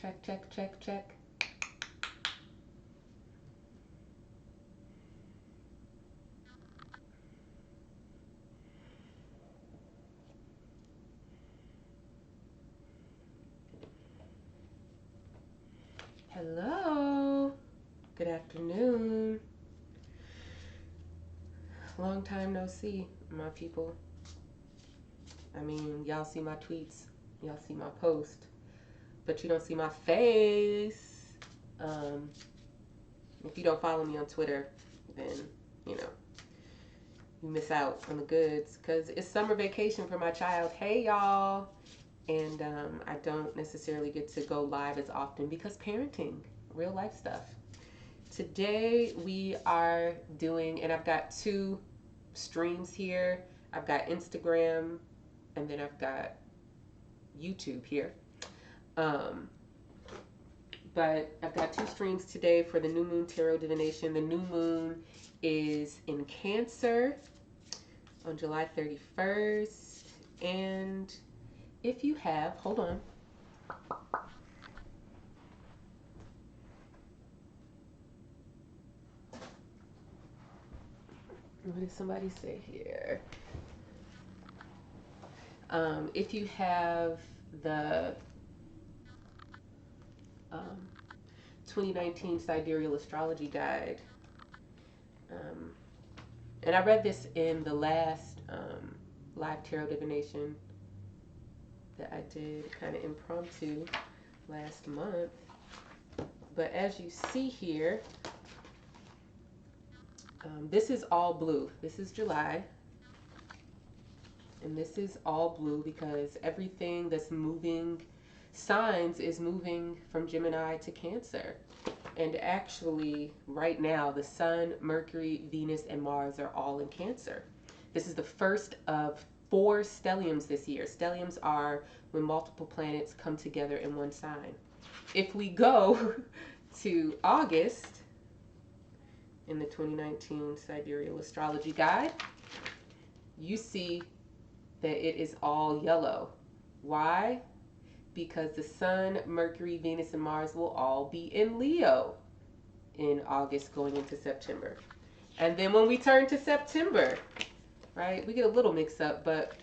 Check, check, check, check. Hello. Good afternoon. Long time no see, my people. I mean, y'all see my tweets, y'all see my post, but you don't see my face. Um, if you don't follow me on Twitter, then, you know, you miss out on the goods because it's summer vacation for my child. Hey, y'all. And I don't necessarily get to go live as often because parenting, real life stuff. Today we are doing, and I've got two streams here. I've got Instagram and then I've got YouTube here. Um, but I've got two streams today for the New Moon Tarot Divination. The new moon is in Cancer on July 31st. And if you have, hold on. What did somebody say here? If you have the 2019 Sidereal Astrology Guide, and I read this in the last live tarot divination that I did kind of impromptu last month. But as you see here, this is all blue. This is July. And this is all blue because everything that's moving signs is moving from Gemini to Cancer. And actually, right now, the Sun, Mercury, Venus, and Mars are all in Cancer. This is the first of 4 stelliums this year. Stelliums are when multiple planets come together in one sign. If we go to August in the 2019 Sidereal Astrology Guide, you see that it is all yellow. Why? Because the Sun, Mercury, Venus, and Mars will all be in Leo in August going into September. And then when we turn to September, right, we get a little mix up, but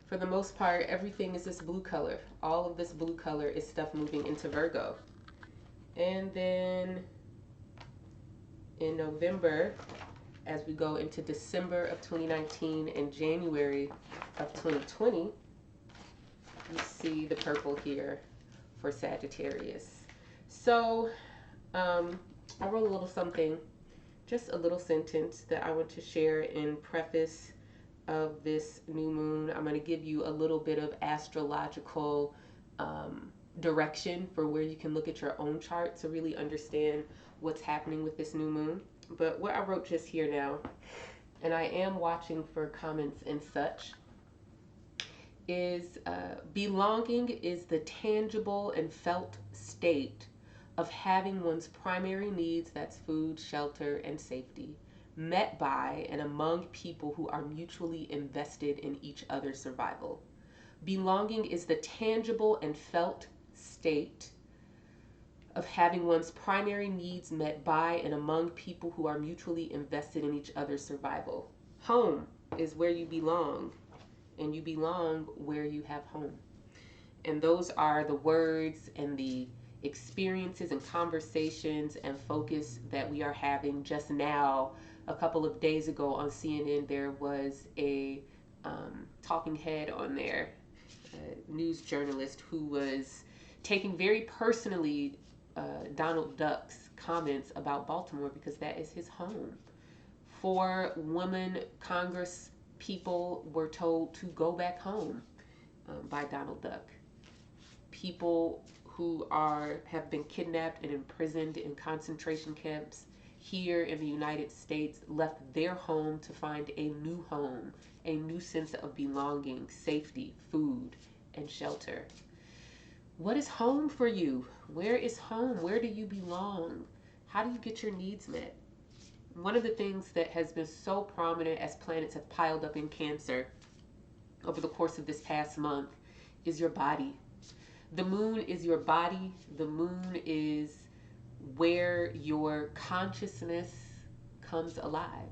for the most part, everything is this blue color. All of this blue color is stuff moving into Virgo. And then in November, as we go into December of 2019 and January of 2020, you see the purple here for Sagittarius. So I wrote a little something, just a little sentence that I want to share in preface of this new moon. I'm going to give you a little bit of astrological direction for where you can look at your own chart to really understand what's happening with this new moon. But what I wrote just here now, and I am watching for comments and such, is belonging is the tangible and felt state of having one's primary needs, that's food, shelter, and safety, met by and among people who are mutually invested in each other's survival. Belonging is the tangible and felt state of having one's primary needs met by and among people who are mutually invested in each other's survival. Home is where you belong, and you belong where you have home. And those are the words and the experiences and conversations and focus that we are having just now. A couple of days ago on CNN, there was a talking head on there, a news journalist who was taking very personally Donald Duck's comments about Baltimore because that is his home. 4 women Congress people were told to go back home by Donald Duck. People who have been kidnapped and imprisoned in concentration camps here in the United States left their home to find a new home, a new sense of belonging, safety, food, and shelter. What is home for you? Where is home? Where do you belong? How do you get your needs met? One of the things that has been so prominent as planets have piled up in Cancer over the course of this past month is your body. The moon is your body. The moon is where your consciousness comes alive.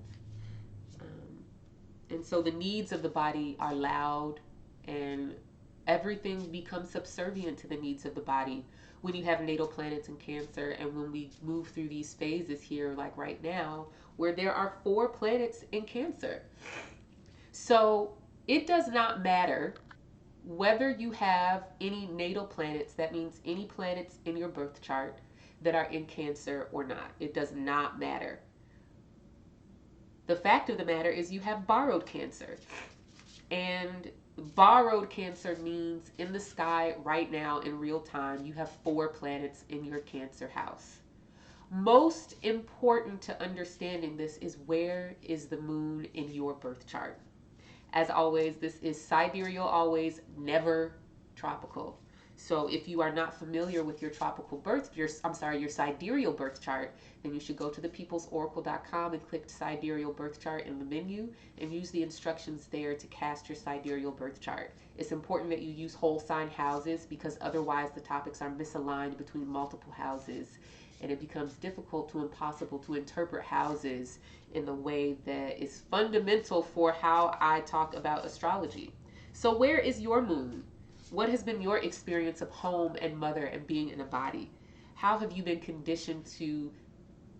And so the needs of the body are loud, and everything becomes subservient to the needs of the body when you have natal planets in Cancer, and when we move through these phases here, like right now, where there are 4 planets in Cancer. So it does not matter whether you have any natal planets, that means any planets in your birth chart that are in Cancer or not. It does not matter. The fact of the matter is you have borrowed Cancer. And borrowed Cancer means in the sky right now in real time, you have 4 planets in your Cancer house. Most important to understanding this is, where is the moon in your birth chart? As always, this is sidereal, always, never tropical. So if you are not familiar with your tropical birth, your sidereal birth chart, then you should go to thepeoplesoracle.com and click sidereal birth chart in the menu and use the instructions there to cast your sidereal birth chart. It's important that you use whole sign houses, because otherwise the topics are misaligned between multiple houses, and it becomes difficult to impossible to interpret houses in the way that is fundamental for how I talk about astrology. So where is your moon? What has been your experience of home and mother and being in a body? How have you been conditioned to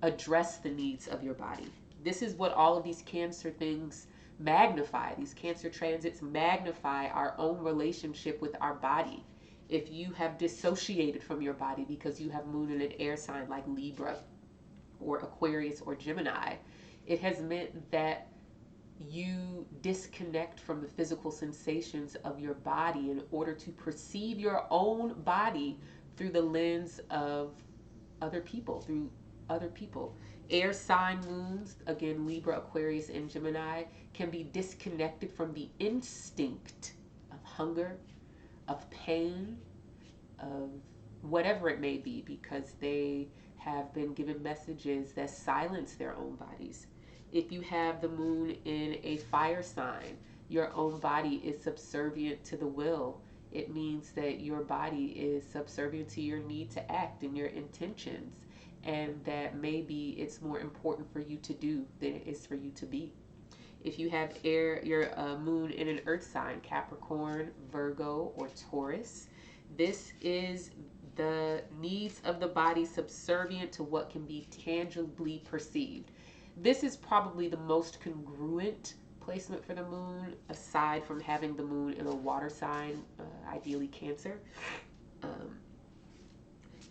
address the needs of your body? This is what all of these Cancer things magnify. These Cancer transits magnify our own relationship with our body. If you have dissociated from your body because you have moon in an air sign like Libra or Aquarius or Gemini, it has meant that you disconnect from the physical sensations of your body in order to perceive your own body through the lens of other people, Air sign moons, again, Libra, Aquarius, and Gemini, can be disconnected from the instinct of hunger, of pain, of whatever it may be, because they have been given messages that silence their own bodies. If you have the moon in a fire sign, your own body is subservient to the will. It means that your body is subservient to your need to act and your intentions, and that maybe it's more important for you to do than it is for you to be. If you have your moon in an earth sign, Capricorn, Virgo, or Taurus, this is the needs of the body subservient to what can be tangibly perceived. This is probably the most congruent placement for the moon, aside from having the moon in a water sign, ideally Cancer.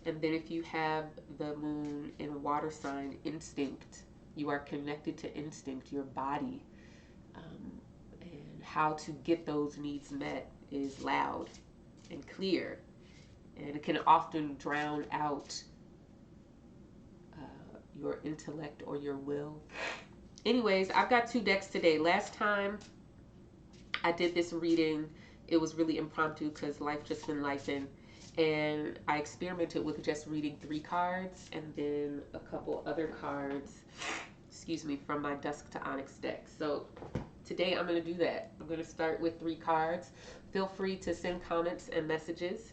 And then if you have the moon in a water sign, instinct, you are connected to instinct, your body. And how to get those needs met is loud and clear. And it can often drown out your intellect or your will. Anyways, I've got 2 decks today. Last time I did this reading, it was really impromptu because life just been lifing. And I experimented with just reading 3 cards and then a couple other cards, from my Dusk to Onyx deck. So today I'm going to do that. I'm going to start with 3 cards. Feel free to send comments and messages.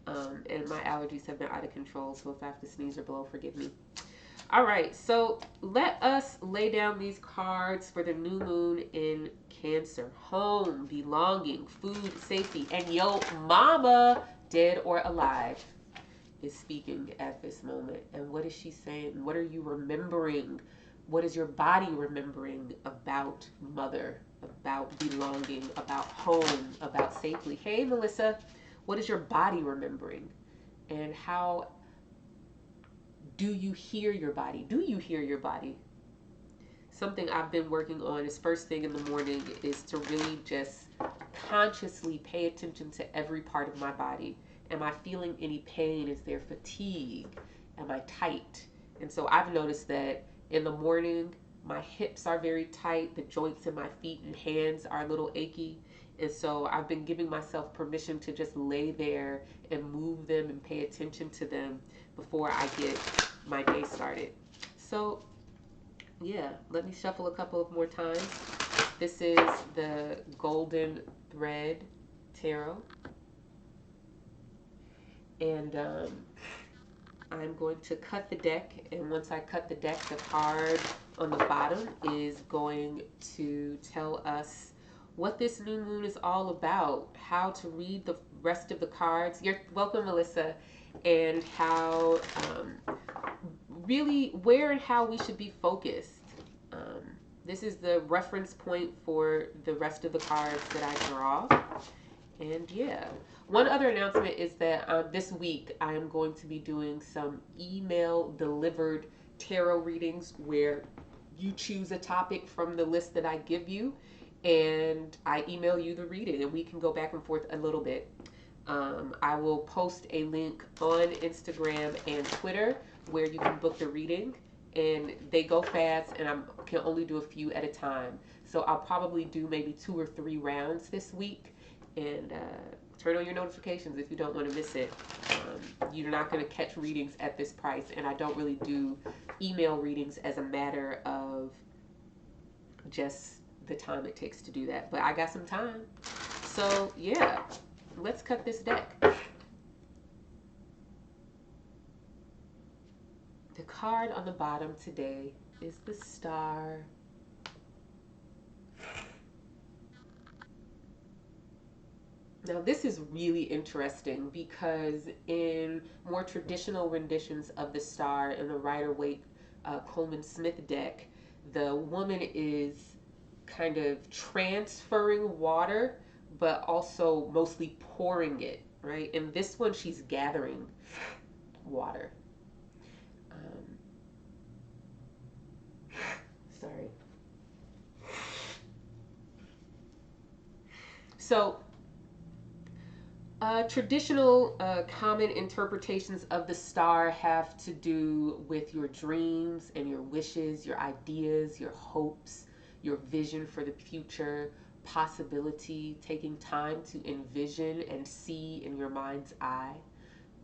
And my allergies have been out of control, so if I have to sneeze or blow, forgive me. All right, so let us lay down these cards for the new moon in Cancer. Home, belonging, food, safety, and yo mama, dead or alive, is speaking at this moment. And what is she saying? What are you remembering? What is your body remembering about mother, about belonging, about home, about safely? Hey, Melissa, what is your body remembering? And how do you hear your body? Do you hear your body? Something I've been working on is first thing in the morning is to really just consciously pay attention to every part of my body. Am I feeling any pain? Is there fatigue? Am I tight? And so I've noticed that in the morning, my hips are very tight. The joints in my feet and hands are a little achy. And so I've been giving myself permission to just lay there and move them and pay attention to them before I get my day started. So yeah, let me shuffle a couple of more times. This is the Golden Thread Tarot. And I'm going to cut the deck, and once I cut the deck, the card on the bottom is going to tell us what this new moon is all about, how to read the rest of the cards. You're welcome, Melissa, and how really where and how we should be focused. Um, this is the reference point for the rest of the cards that I draw. And yeah, one other announcement is that this week I am going to be doing some email delivered tarot readings where you choose a topic from the list that I give you, and I email you the reading, and we can go back and forth a little bit. I will post a link on Instagram and Twitter where you can book the reading, and they go fast, and I can only do a few at a time. So I'll probably do maybe 2 or 3 rounds this week, and turn on your notifications if you don't want to miss it. You're not going to catch readings at this price, and I don't really do email readings as a matter of just the time it takes to do that. But I got some time. So yeah, let's cut this deck. The card on the bottom today is the Star. Now, this is really interesting because in more traditional renditions of the Star in the Rider-Waite Coleman Smith deck, the woman is kind of transferring water, but also mostly pouring it, right? In this one, she's gathering water. Sorry. So, traditional common interpretations of the star have to do with your dreams and your wishes, your ideas, your hopes, your vision for the future, possibility, taking time to envision and see in your mind's eye.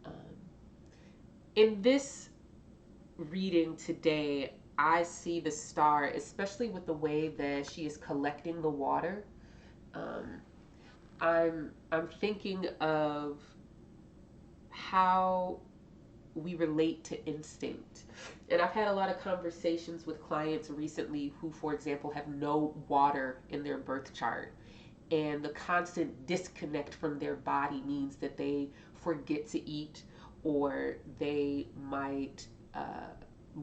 Um, in this reading today, I see the star, especially with the way that she is collecting the water. Um, I'm thinking of how we relate to instinct. And I've had a lot of conversations with clients recently who, for example, have no water in their birth chart. And the constant disconnect from their body means that they forget to eat, or they might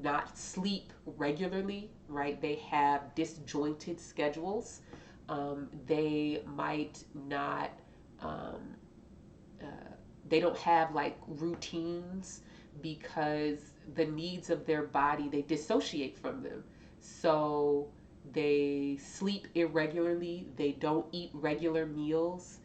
not sleep regularly, right? They have disjointed schedules. They might not, um, uh, they don't have like routines because the needs of their body, they dissociate from them. So they sleep irregularly, they don't eat regular meals.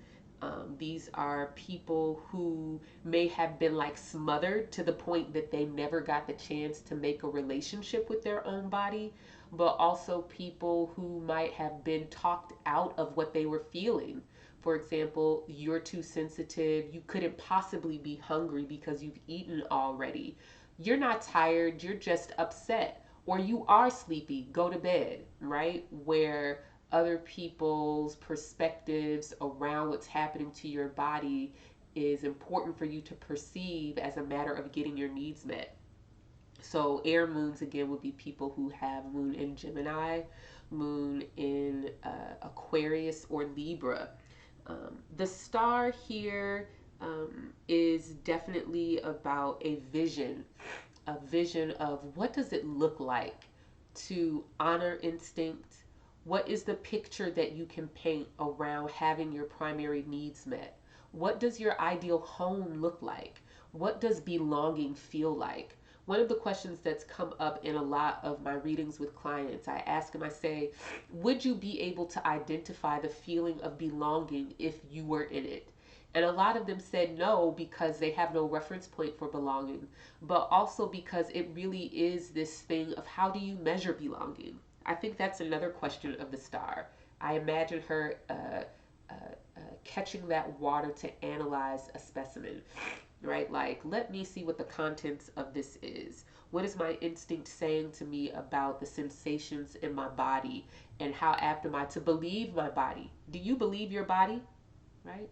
These are people who may have been like smothered to the point that they never got the chance to make a relationship with their own body, but also people who might have been talked out of what they were feeling. For example, you're too sensitive, you couldn't possibly be hungry because you've eaten already. You're not tired, you're just upset. Or you are sleepy, go to bed, right? Where other people's perspectives around what's happening to your body is important for you to perceive as a matter of getting your needs met. So air moons again would be people who have moon in Gemini, moon in Aquarius or Libra. The star here is definitely about a vision of what does it look like to honor instinct. What is the picture that you can paint around having your primary needs met? What does your ideal home look like? What does belonging feel like? One of the questions that's come up in a lot of my readings with clients, I ask them, I say, would you be able to identify the feeling of belonging if you were in it? And a lot of them said no because they have no reference point for belonging, but also because it really is this thing of how do you measure belonging? I think that's another question of the star. I imagine her catching that water to analyze a specimen, right? Like, let me see what the contents of this is. What is my instinct saying to me about the sensations in my body, and how apt am I to believe my body? Do you believe your body, right?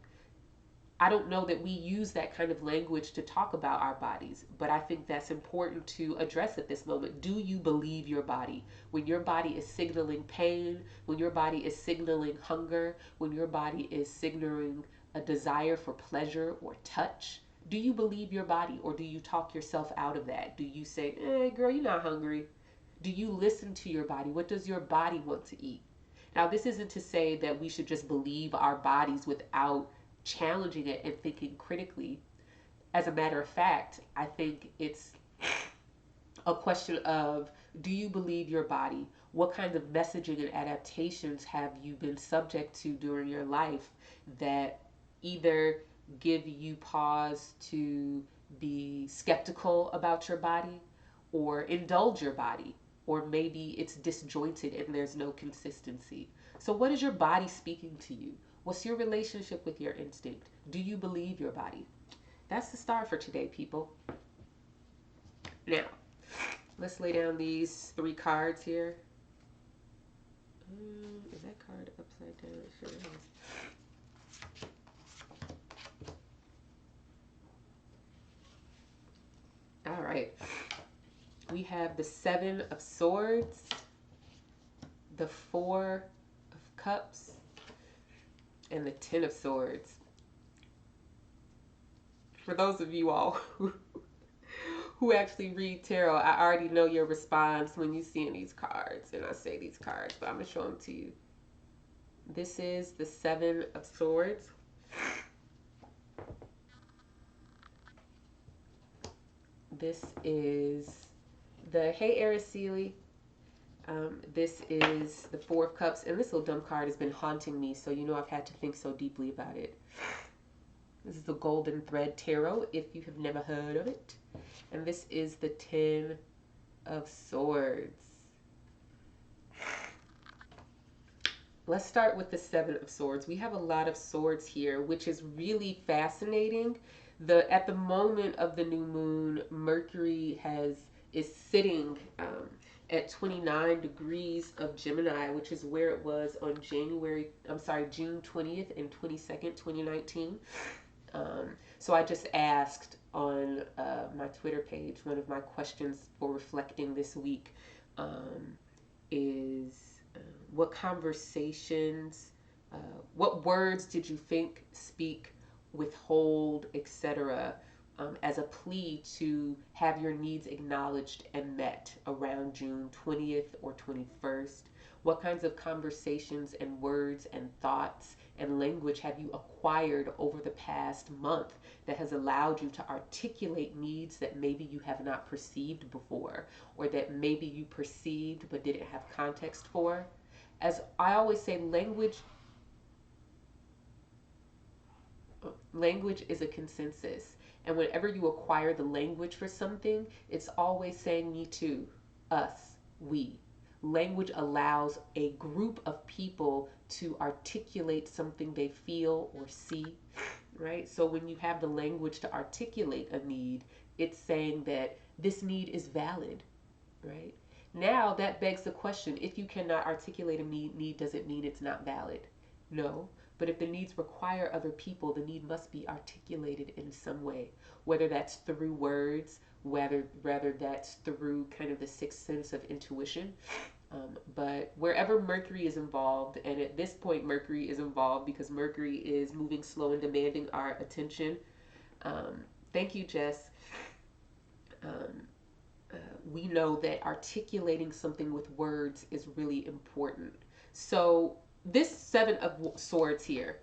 I don't know that we use that kind of language to talk about our bodies, but I think that's important to address at this moment. Do you believe your body? When your body is signaling pain, when your body is signaling hunger, when your body is signaling a desire for pleasure or touch, do you believe your body, or do you talk yourself out of that? Do you say, girl, you're not hungry? Do you listen to your body? What does your body want to eat? Now, this isn't to say that we should just believe our bodies without challenging it and thinking critically. As a matter of fact, I think it's a question of, do you believe your body? What kinds of messaging and adaptations have you been subject to during your life that either give you pause to be skeptical about your body or indulge your body? Or maybe it's disjointed and there's no consistency. So, what is your body speaking to you? What's your relationship with your instinct? Do you believe your body? That's the start for today, people. Now, let's lay down these 3 cards here. Is that card upside down? It sure is. All right. We have the 7 of Swords, the 4 of Cups, and the 10 of Swords. For those of you all who actually read tarot, I already know your response when you see these cards, and I say these cards, but I'm going to show them to you. This is the 7 of Swords. This is the Hey Araceli. This is the 4 of Cups, and this little dumb card has been haunting me, so you know I've had to think so deeply about it. This is the Golden Thread Tarot, if you have never heard of it. And this is the 10 of Swords. Let's start with the 7 of Swords. We have a lot of swords here, which is really fascinating. At the moment of the new moon, Mercury is sitting at 29 degrees of Gemini, which is where it was on June 20th and 22nd, 2019. So I just asked on my Twitter page, one of my questions for reflecting this week is what conversations, what words did you think, speak, withhold, etc., as a plea to have your needs acknowledged and met around June 20th or 21st? What kinds of conversations and words and thoughts and language have you acquired over the past month that has allowed you to articulate needs that maybe you have not perceived before, or that maybe you perceived but didn't have context for? As I always say, language is a consensus. And whenever you acquire the language for something, it's always saying me too, us, we. Language allows a group of people to articulate something they feel or see, right? So when you have the language to articulate a need, it's saying that this need is valid, right? Now that begs the question, if you cannot articulate a need, does it mean it's not valid? No. But if the needs require other people, the need must be articulated in some way, whether that's through words, whether that's through kind of the sixth sense of intuition. But wherever Mercury is involved, and at this point Mercury is involved because Mercury is moving slow and demanding our attention. Thank you, Jess. We know that articulating something with words is really important. So this 7 of Swords here,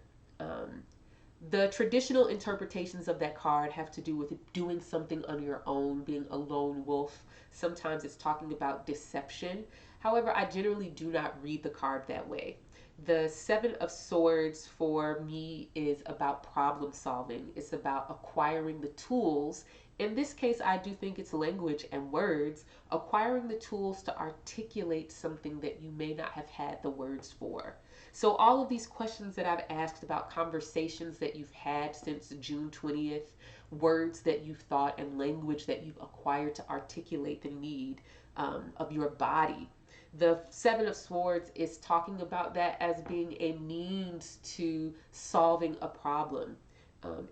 the traditional interpretations of that card have to do with doing something on your own, being a lone wolf. Sometimes it's talking about deception. However, I generally do not read the card that way. The 7 of Swords for me is about problem solving. It's about acquiring the tools. In this case, I do think it's language and words, acquiring the tools to articulate something that you may not have had the words for. So all of these questions that I've asked about conversations that you've had since June 20th, words that you've thought, and language that you've acquired to articulate the need of your body. The 7 of Swords is talking about that as being a means to solving a problem.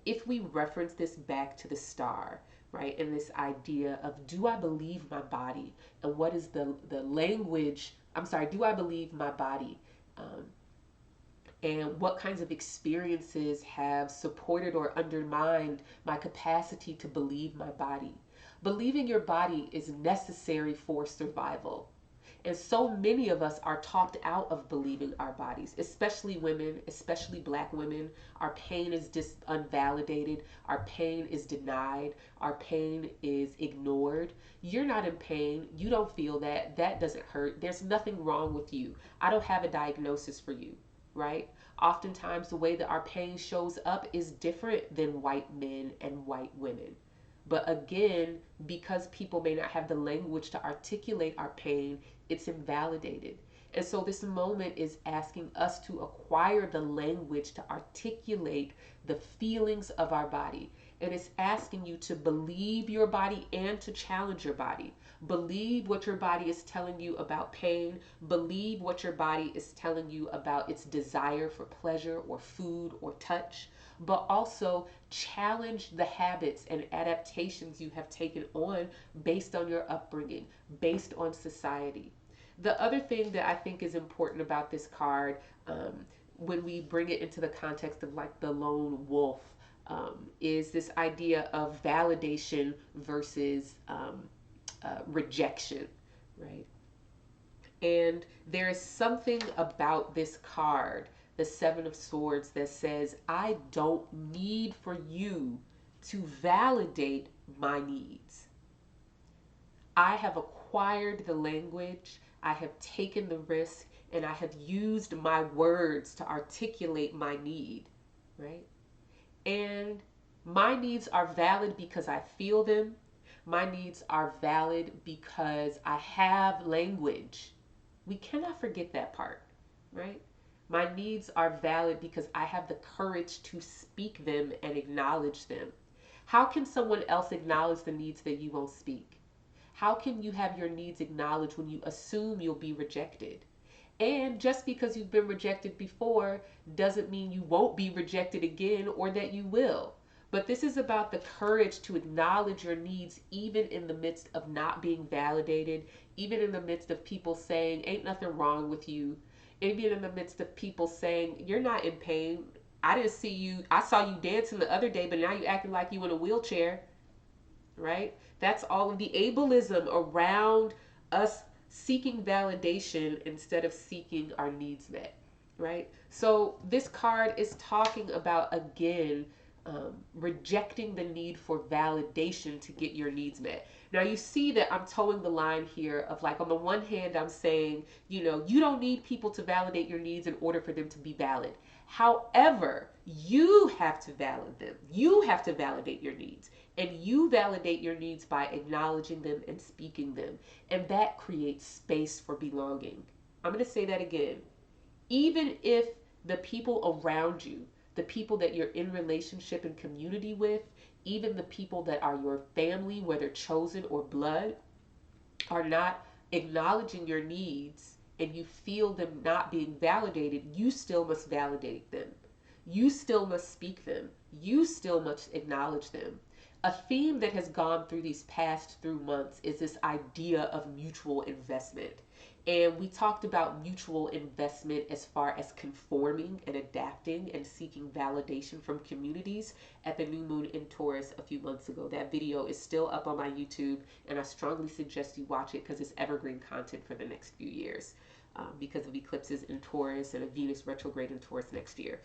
If we reference this back to the star, right, and this idea of, do I believe my body, and what is the language? I'm sorry, do I believe my body? Um, and what kinds of experiences have supported or undermined my capacity to believe my body? Believing your body is necessary for survival. And so many of us are talked out of believing our bodies, especially women, especially black women. Our pain is unvalidated. Our pain is denied. Our pain is ignored. You're not in pain. You don't feel that. That doesn't hurt. There's nothing wrong with you. I don't have a diagnosis for you, right? Oftentimes, the way that our pain shows up is different than white men and white women. But again, because people may not have the language to articulate our pain, it's invalidated. And so this moment is asking us to acquire the language to articulate the feelings of our body. And it's asking you to believe your body and to challenge your body. Believe what your body is telling you about pain. Believe what your body is telling you about its desire for pleasure or food or touch. But also challenge the habits and adaptations you have taken on based on your upbringing, based on society. The other thing that I think is important about this card, when we bring it into the context of like the lone wolf, is this idea of validation versus rejection, right? And there is something about this card, the Seven of Swords, that says, I don't need for you to validate my needs. I have acquired the language, I have taken the risk, and I have used my words to articulate my need, right? And my needs are valid because I feel them. My needs are valid because I have language. We cannot forget that part, right? My needs are valid because I have the courage to speak them and acknowledge them. How can someone else acknowledge the needs that you won't speak? How can you have your needs acknowledged when you assume you'll be rejected? And just because you've been rejected before doesn't mean you won't be rejected again or that you will. But this is about the courage to acknowledge your needs, even in the midst of not being validated, even in the midst of people saying, ain't nothing wrong with you, even in the midst of people saying, you're not in pain. I didn't see you. I saw you dancing the other day, but now you're acting like you in a wheelchair, right? That's all of the ableism around us seeking validation instead of seeking our needs met, right? So this card is talking about, again, rejecting the need for validation to get your needs met. Now you see that I'm towing the line here of, like, on the one hand, I'm saying, you know, you don't need people to validate your needs in order for them to be valid. However, you have to validate them. You have to validate your needs. And you validate your needs by acknowledging them and speaking them. And that creates space for belonging. I'm going to say that again. Even if the people around you, the people that you're in relationship and community with, even the people that are your family, whether chosen or blood, are not acknowledging your needs and you feel them not being validated, you still must validate them. You still must speak them. You still must acknowledge them. A theme that has gone through these past through months is this idea of mutual investment. And we talked about mutual investment as far as conforming and adapting and seeking validation from communities at the new moon in Taurus a few months ago. That video is still up on my YouTube, and I strongly suggest you watch it because it's evergreen content for the next few years. Because of eclipses in Taurus and a Venus retrograde in Taurus next year.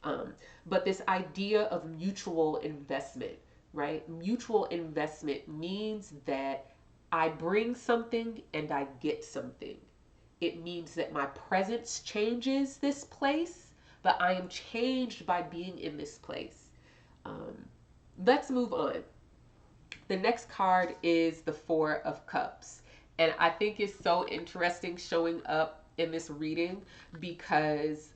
But this idea of mutual investment, right? Mutual investment means that I bring something and I get something. It means that my presence changes this place, but I am changed by being in this place. Let's move on. The next card is the Four of Cups. And I think it's so interesting showing up in this reading because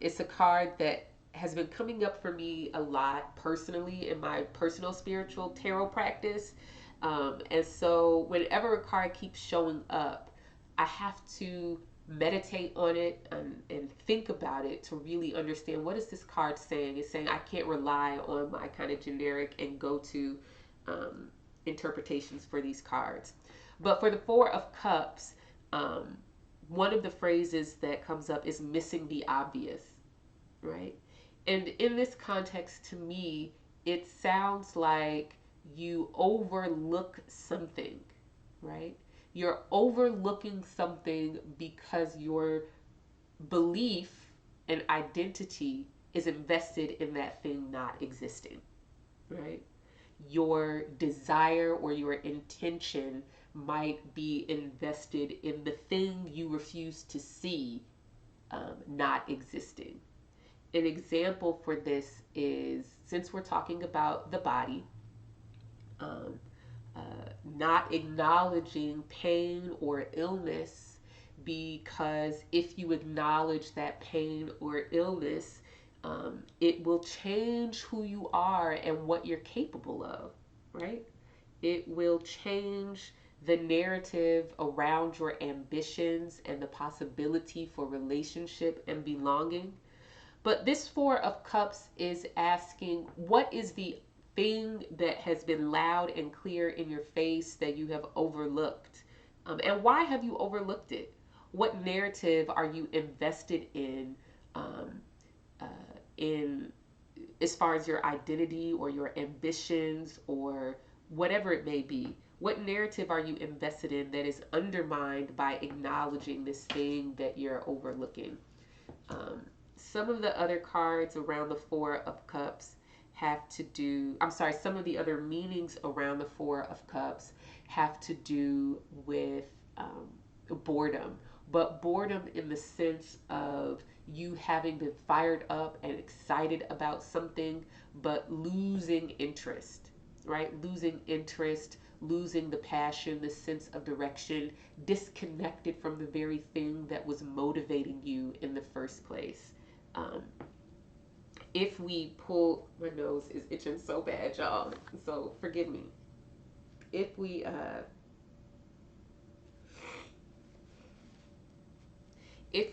it's a card that has been coming up for me a lot personally in my personal spiritual tarot practice. And so whenever a card keeps showing up, I have to meditate on it and think about it to really understand what is this card saying. It's saying I can't rely on my kind of generic and go to um, interpretations for these cards. But for the Four of Cups, um, one of the phrases that comes up is missing the obvious, right? And in this context, to me, it sounds like you overlook something, right? You're overlooking something because your belief and identity is invested in that thing not existing, right? Your desire or your intention might be invested in the thing you refuse to see not existing. An example for this is, since we're talking about the body, um, not acknowledging pain or illness, because if you acknowledge that pain or illness, it will change who you are and what you're capable of, right? It will change the narrative around your ambitions and the possibility for relationship and belonging. But this Four of Cups is asking, what is the thing that has been loud and clear in your face that you have overlooked? And why have you overlooked it? What narrative are you invested um, uh, in as far as your identity or your ambitions or whatever it may be? What narrative are you invested in that is undermined by acknowledging this thing that you're overlooking? Um, some of the other cards around the Four of Cups have to do, I'm sorry, some of the other meanings around the Four of Cups have to do with boredom, but boredom in the sense of you having been fired up and excited about something, but losing interest, right? Losing interest, losing the passion, the sense of direction, disconnected from the very thing that was motivating you in the first place. Um, if we pull, my nose is itching so bad, y'all, so forgive me. If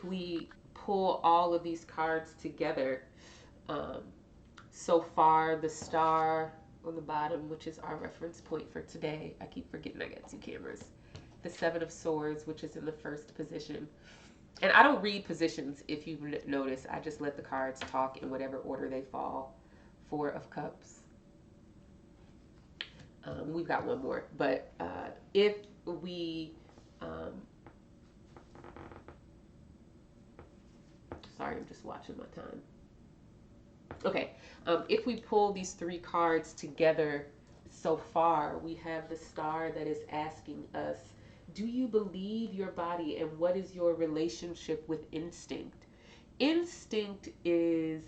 we pull all of these cards together, um, so far the star on the bottom, which is our reference point for today. I keep forgetting I got two cameras. The Seven of Swords, which is in the first position. And I don't read positions, if you've noticed. I just let the cards talk in whatever order they fall. Four of Cups. We've got one more. But if we... sorry, I'm just watching my time. Okay, if we pull these three cards together so far, we have the star that is asking us, do you believe your body, and what is your relationship with instinct? Instinct is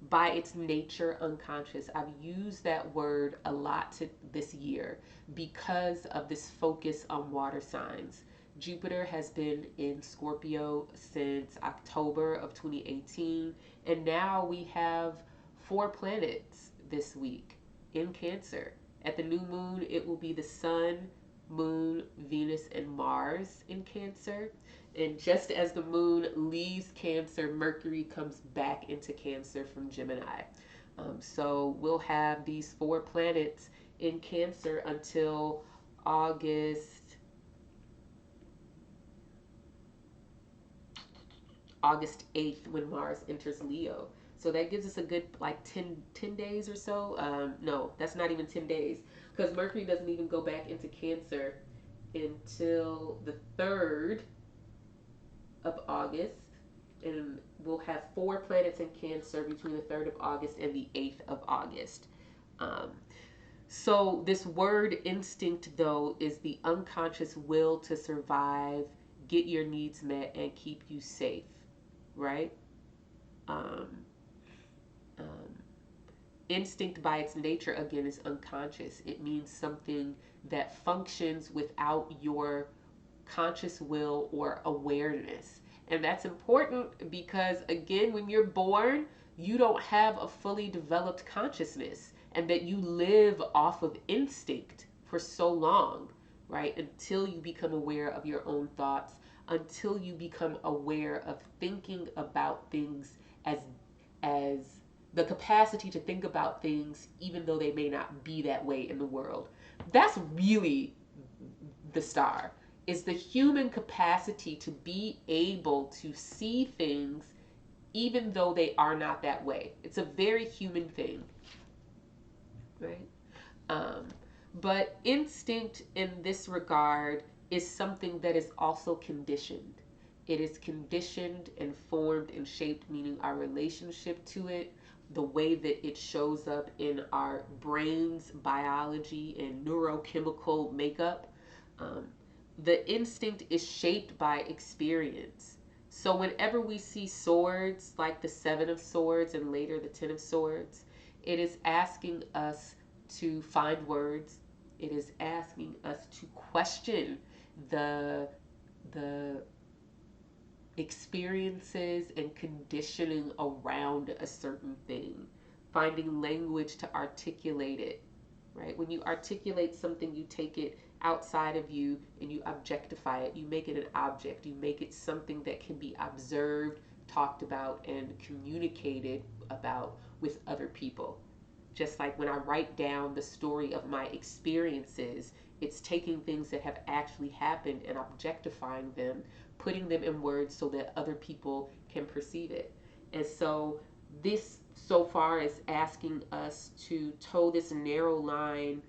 by its nature unconscious. I've used that word a lot this year because of this focus on water signs. Jupiter has been in Scorpio since October of 2018, and now we have 4 planets this week in Cancer. At the new moon, it will be the Sun, Moon, Venus, and Mars in Cancer. And just as the moon leaves Cancer, Mercury comes back into Cancer from Gemini. So we'll have these 4 planets in Cancer until August 8th, when Mars enters Leo. So that gives us a good like 10 days or so. No, that's not even 10 days, because Mercury doesn't even go back into Cancer until the 3rd of August. And we'll have 4 planets in Cancer between the 3rd of August and the 8th of August. So this word instinct, though, is the unconscious will to survive, get your needs met, and keep you safe, right? Um, um, Instinct by its nature, again, is unconscious. It means something that functions without your conscious will or awareness. And that's important because, again, when you're born, you don't have a fully developed consciousness, and that you live off of instinct for so long, right? Until you become aware of your own thoughts, until you become aware of thinking about things as as the capacity to think about things even though they may not be that way in the world. That's really the star, is the human capacity to be able to see things even though they are not that way. It's a very human thing, right? Um, but instinct in this regard is something that is also conditioned. It is conditioned and formed and shaped, meaning our relationship to it, the way that it shows up in our brain's biology and neurochemical makeup. Um, the instinct is shaped by experience. So whenever we see swords, like the Seven of Swords and later the Ten of Swords, it is asking us to find words. It is asking us to question the the experiences and conditioning around a certain thing, finding language to articulate it, right? When you articulate something, you take it outside of you and you objectify it. You make it an object. You make it something that can be observed, talked about, and communicated about with other people. Just like when I write down the story of my experiences, it's taking things that have actually happened and objectifying them, putting them in words so that other people can perceive it. And so, this so far is asking us to toe this narrow line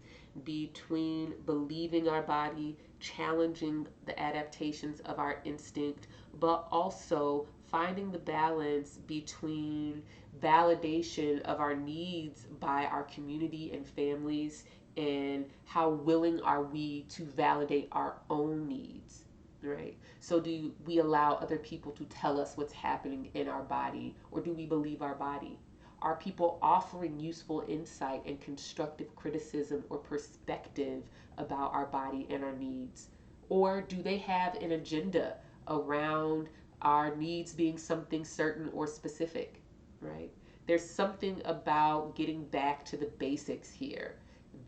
between believing our body, challenging the adaptations of our instinct, but also finding the balance between validation of our needs by our community and families, and how willing are we to validate our own needs, right? So do we allow other people to tell us what's happening in our body, or do we believe our body? Are people offering useful insight and constructive criticism or perspective about our body and our needs? Or do they have an agenda around our needs being something certain or specific, right? There's something about getting back to the basics here,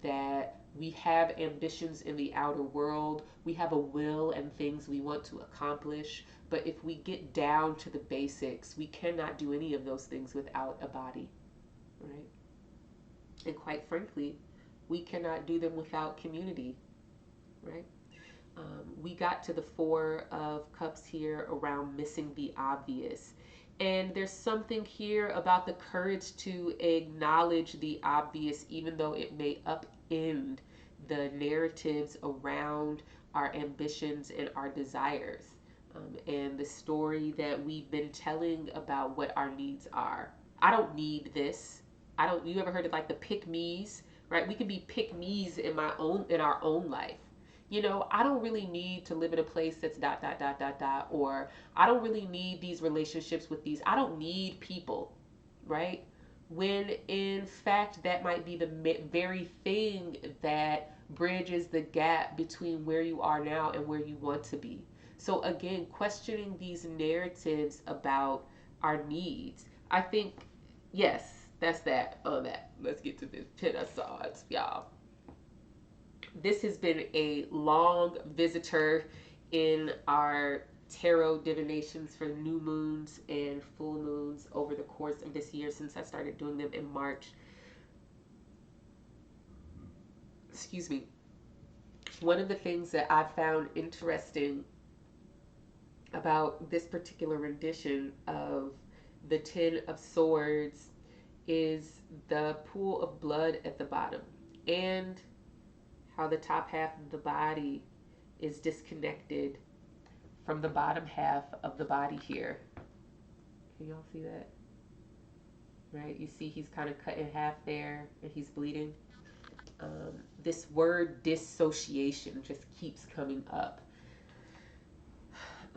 that we have ambitions in the outer world, we have a will and things we want to accomplish, but if we get down to the basics, we cannot do any of those things without a body, right? And quite frankly, we cannot do them without community, right? We got to the Four of Cups here around missing the obvious. And there's something here about the courage to acknowledge the obvious, even though it may upend the narratives around our ambitions and our desires, and the story that we've been telling about what our needs are. I don't need this. I don't. You ever heard of like the pick me's, right? We can be pick me's in our own life. I don't really need to live in a place that's dot dot dot dot dot, or I don't really need these relationships with these. I don't need people, right? When in fact that might be the very thing that bridges the gap between where you are now and where you want to be. So again, questioning these narratives about our needs. I think, yes, that's that on that. Let's get to this Ten of Swords, y'all. This has been a long visitor in our tarot divinations for new moons and full moons over the course of this year, since I started doing them in March. Excuse me. One of the things that I found interesting about this particular rendition of the Ten of Swords is the pool of blood at the bottom, and how the top half of the body is disconnected from the bottom half of the body here. Can y'all see that? Right? You see he's kind of cut in half there and he's bleeding. This word dissociation just keeps coming up.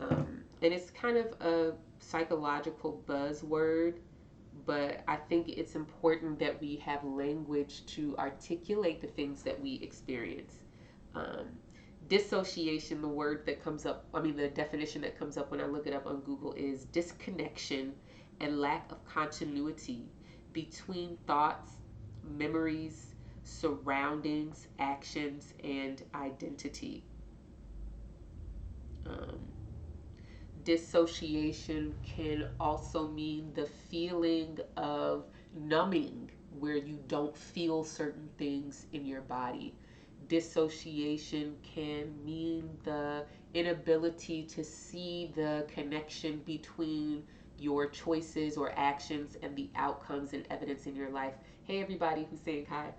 And it's kind of a psychological buzzword, but I think it's important that we have language to articulate the things that we experience. Dissociation, the word that comes up, the definition that comes up when I look it up on Google is disconnection and lack of continuity between thoughts, memories, surroundings, actions, and identity. Dissociation can also mean the feeling of numbing, where you don't feel certain things in your body. Dissociation can mean the inability to see the connection between your choices or actions and the outcomes and evidence in your life. Hey, everybody who's saying hi.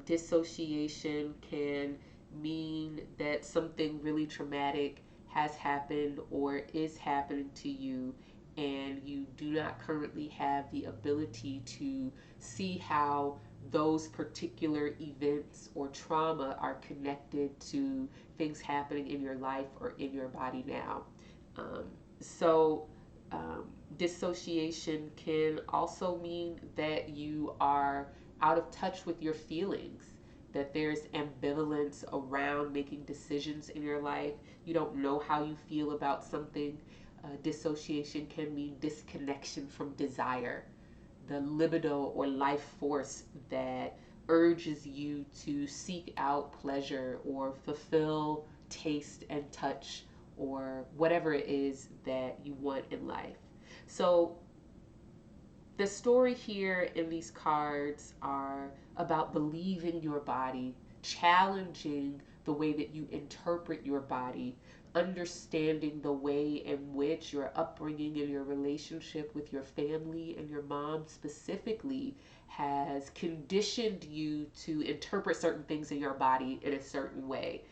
Dissociation can mean that something really traumatic has happened or is happening to you, and you do not currently have the ability to see how those particular events or trauma are connected to things happening in your life or in your body now. Um, so, um, Dissociation can also mean that you are out of touch with your feelings, that there's ambivalence around making decisions in your life. You don't know how you feel about something. Dissociation can mean disconnection from desire, the libido or life force that urges you to seek out pleasure or fulfill taste and touch or whatever it is that you want in life. So the story here in these cards are about believing your body, challenging the way that you interpret your body, understanding the way in which your upbringing and your relationship with your family and your mom specifically has conditioned you to interpret certain things in your body in a certain way,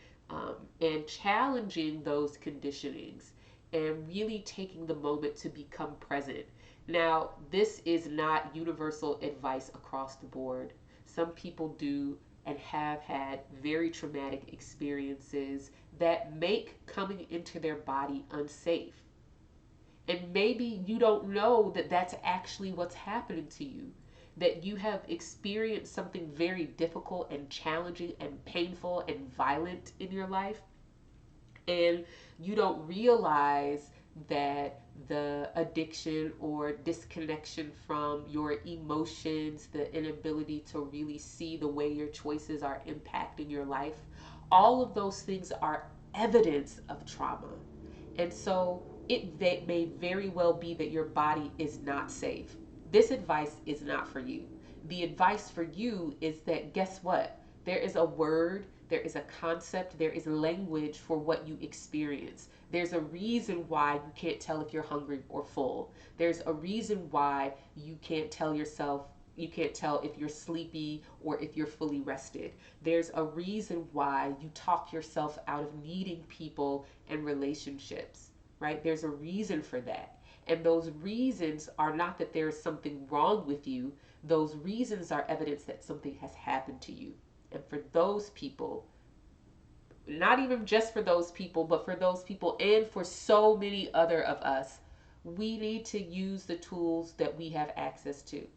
and challenging those conditionings and really taking the moment to become present. Now, this is not universal advice across the board. Some people do and have had very traumatic experiences that make coming into their body unsafe. And maybe you don't know that that's actually what's happening to you, that you have experienced something very difficult and challenging and painful and violent in your life, and you don't realize that the addiction or disconnection from your emotions, the inability to really see the way your choices are impacting your life, all of those things are evidence of trauma. And so it may very well be that your body is not safe. This advice is not for you. The advice for you is that, guess what? There is a word, there is a concept, there is language for what you experience. There's a reason why you can't tell if you're hungry or full. There's a reason why you can't tell yourself, you can't tell if you're sleepy or if you're fully rested. There's a reason why you talk yourself out of needing people and relationships, right? There's a reason for that. And those reasons are not that there is something wrong with you. Those reasons are evidence that something has happened to you. And for those people, not even just for those people, but for those people and for so many other of us, we need to use the tools that we have access to.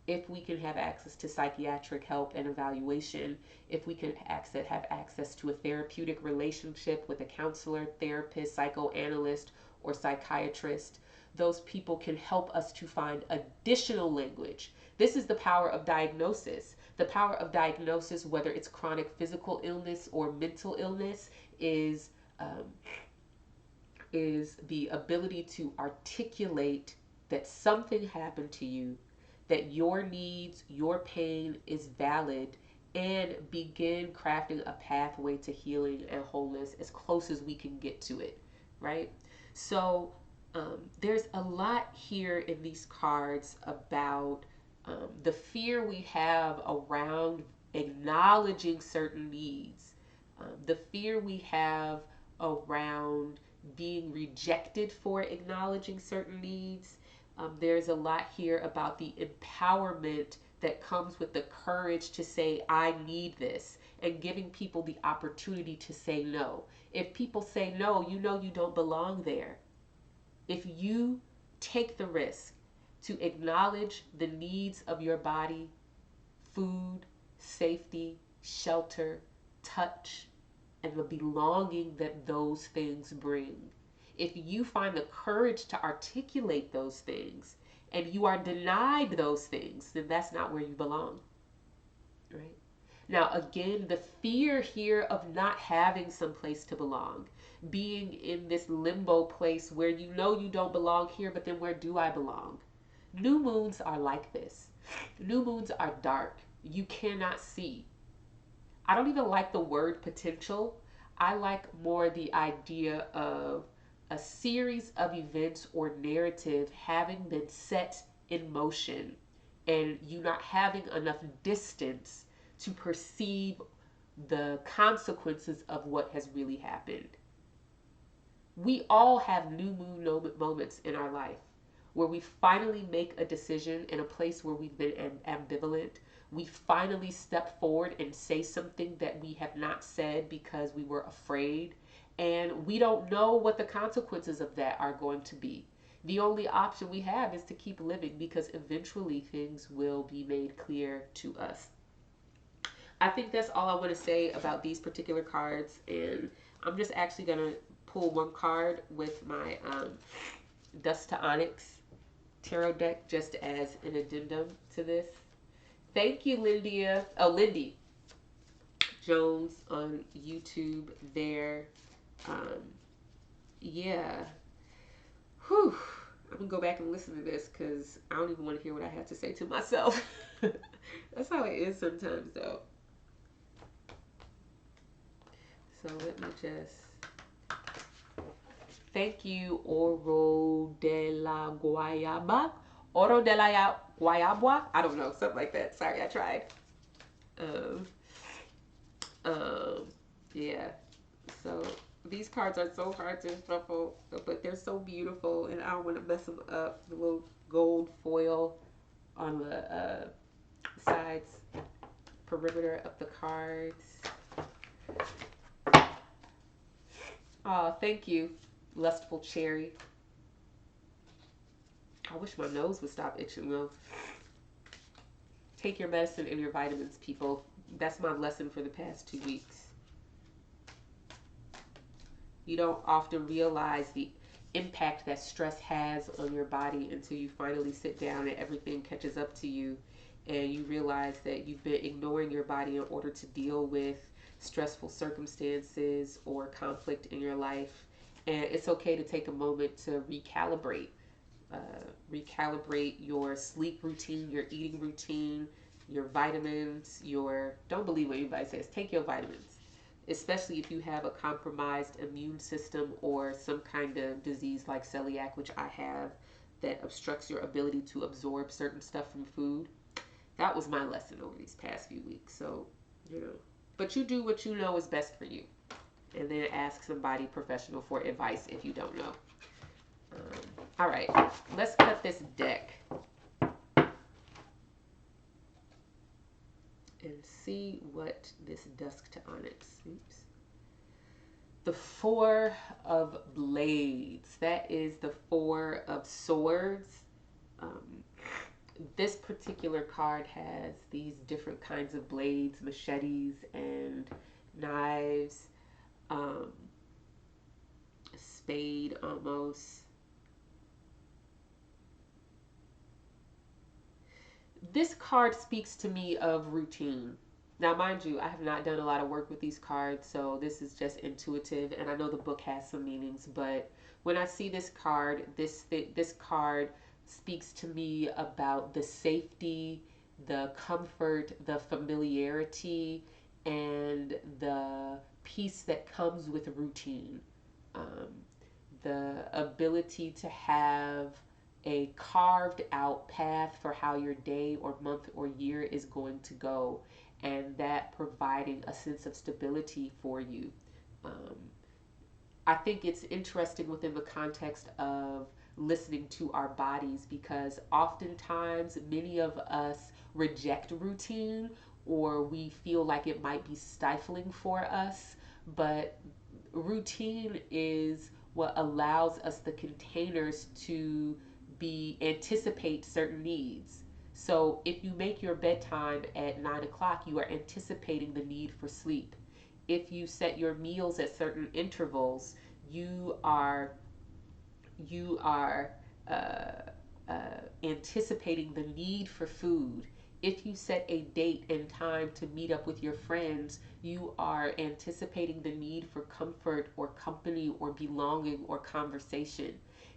If we can have access to psychiatric help and evaluation, if we can have access to a therapeutic relationship with a counselor, therapist, psychoanalyst, or psychiatrist, those people can help us to find additional language. This is the power of diagnosis. The power of diagnosis, whether it's chronic physical illness or mental illness, um, is the ability to articulate that something happened to you, that your needs, your pain is valid, and begin crafting a pathway to healing and wholeness as close as we can get to it, right? So there's a lot here in these cards about the fear we have around acknowledging certain needs, the fear we have around being rejected for acknowledging certain needs. There's a lot here about the empowerment that comes with the courage to say, I need this, and giving people the opportunity to say no. If people say no, you know you don't belong there. If you take the risk to acknowledge the needs of your body, food, safety, shelter, touch, and the belonging that those things bring, if you find the courage to articulate those things and you are denied those things, then that's not where you belong, right? Now, again, the fear here of not having some place to belong, being in this limbo place where you know you don't belong here, but then where do I belong? New moons are like this. New moons are dark. You cannot see. I don't even like the word potential. I like more the idea of a series of events or narrative having been set in motion and you not having enough distance to perceive the consequences of what has really happened. We all have new moon moments in our life where we finally make a decision in a place where we've been ambivalent. We finally step forward and say something that we have not said because we were afraid. And we don't know what the consequences of that are going to be. The only option we have is to keep living because eventually things will be made clear to us. I think that's all I want to say about these particular cards. And I'm just actually going to pull one card with my Dust to Onyx tarot deck just as an addendum to this. Thank you, Lindy Jones on YouTube there. Yeah. Whew. I'm going to go back and listen to this because I don't even want to hear what I have to say to myself. That's how it is sometimes, though. So let me just... Thank you, Oro de la Guayaba. Oro de la Guayaba? I don't know, something like that. Sorry, I tried. Yeah. So these cards are so hard to shuffle, but they're so beautiful, and I don't want to mess them up. The little gold foil on the sides, perimeter of the cards. Oh, thank you, Lustful Cherry. I wish my nose would stop itching, though. Take your medicine and your vitamins, people. That's my lesson for the past 2 weeks. You don't often realize the impact that stress has on your body until you finally sit down and everything catches up to you and you realize that you've been ignoring your body in order to deal with stressful circumstances or conflict in your life. And it's okay to take a moment to recalibrate. Recalibrate your sleep routine, your eating routine, your vitamins, don't believe what anybody says. Take your vitamins, especially if you have a compromised immune system or some kind of disease like celiac, which I have, that obstructs your ability to absorb certain stuff from food. That was my lesson over these past few weeks. So, but you do what you know is best for you. And then ask somebody professional for advice if you don't know. All right, let's cut this deck and see what this Dusk to Onyx. Oops. The Four of Blades. That is the Four of Swords. This particular card has these different kinds of blades, machetes, and knives. A spade almost. This card speaks to me of routine. Now, mind you, I have not done a lot of work with these cards, so this is just intuitive, and I know the book has some meanings, but when I see this card, this card speaks to me about the safety, the comfort, the familiarity, and the peace that comes with routine. The ability to have a carved out path for how your day or month or year is going to go, and that providing a sense of stability for you. I think it's interesting within the context of listening to our bodies, because oftentimes many of us reject routine or we feel like it might be stifling for us, but routine is what allows us the containers to anticipate certain needs. So if you make your bedtime at 9 o'clock, you are anticipating the need for sleep. If you set your meals at certain intervals, you are anticipating the need for food. If you set a date and time to meet up with your friends, you are anticipating the need for comfort or company or belonging or conversation.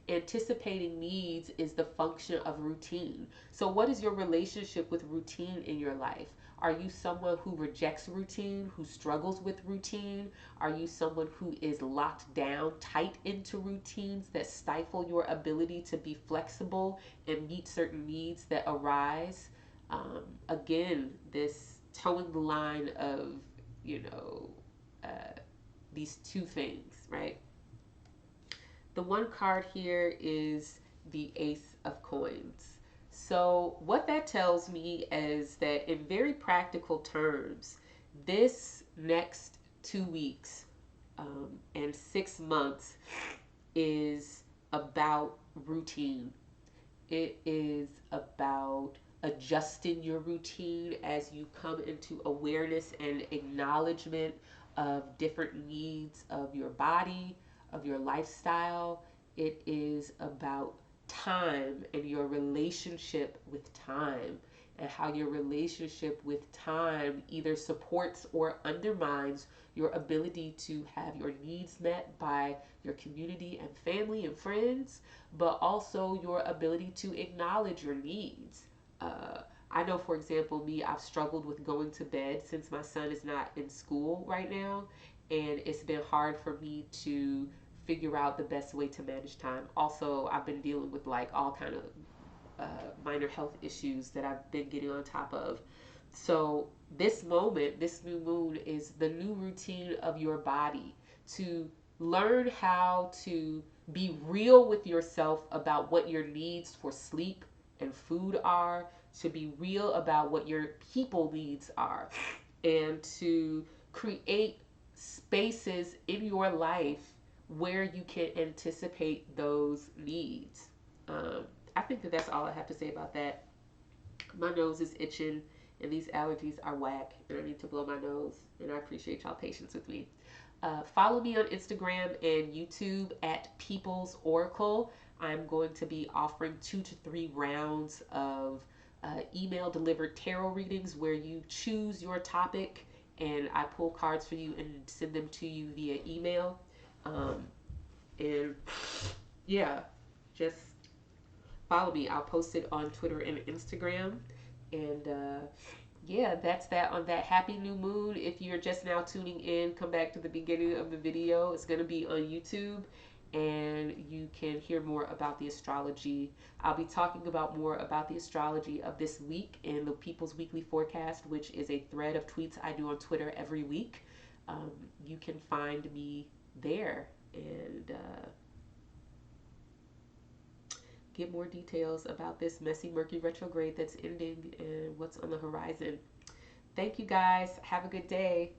Anticipating needs is the function of routine. So, what is your relationship with routine in your life? Are you someone who rejects routine, who struggles with routine? Are you someone who is locked down tight into routines that stifle your ability to be flexible and meet certain needs that arise? Again, this towing the line of, you know, these two things, right? The one card here is the Ace of Coins. So, what that tells me is that, in very practical terms, this next 2 weeks and 6 months is about routine. It is about adjusting your routine as you come into awareness and acknowledgement of different needs of your body, of your lifestyle. It is about time and your relationship with time, and how your relationship with time either supports or undermines your ability to have your needs met by your community and family and friends, but also your ability to acknowledge your needs. I know, for example, me, I've struggled with going to bed since my son is not in school right now, and it's been hard for me to figure out the best way to manage time. Also, I've been dealing with like all kind of minor health issues that I've been getting on top of. So this moment, this new moon, is the new routine of your body to learn how to be real with yourself about what your needs for sleep and food are, to be real about what your people needs are, and to create spaces in your life where you can anticipate those needs. Um, I think that that's all I have to say about that. My nose is itching and these allergies are whack and I need to blow my nose, and I appreciate y'all patience with me. Follow me on Instagram and YouTube at People's Oracle. I'm going to be offering 2 to 3 rounds of email delivered tarot readings where you choose your topic and I pull cards for you and send them to you via email. Um, and yeah, just follow me. I'll post it on Twitter and Instagram. And yeah, that's that on that. Happy new moon. If you're just now tuning in, come back to the beginning of the video. It's going to be on YouTube and you can hear more about the astrology. I'll be talking about more about the astrology of this week in the People's Weekly Forecast, which is a thread of tweets I do on Twitter every week. You can find me there and get more details about this messy Mercury retrograde that's ending and what's on the horizon. Thank you guys. Have a good day.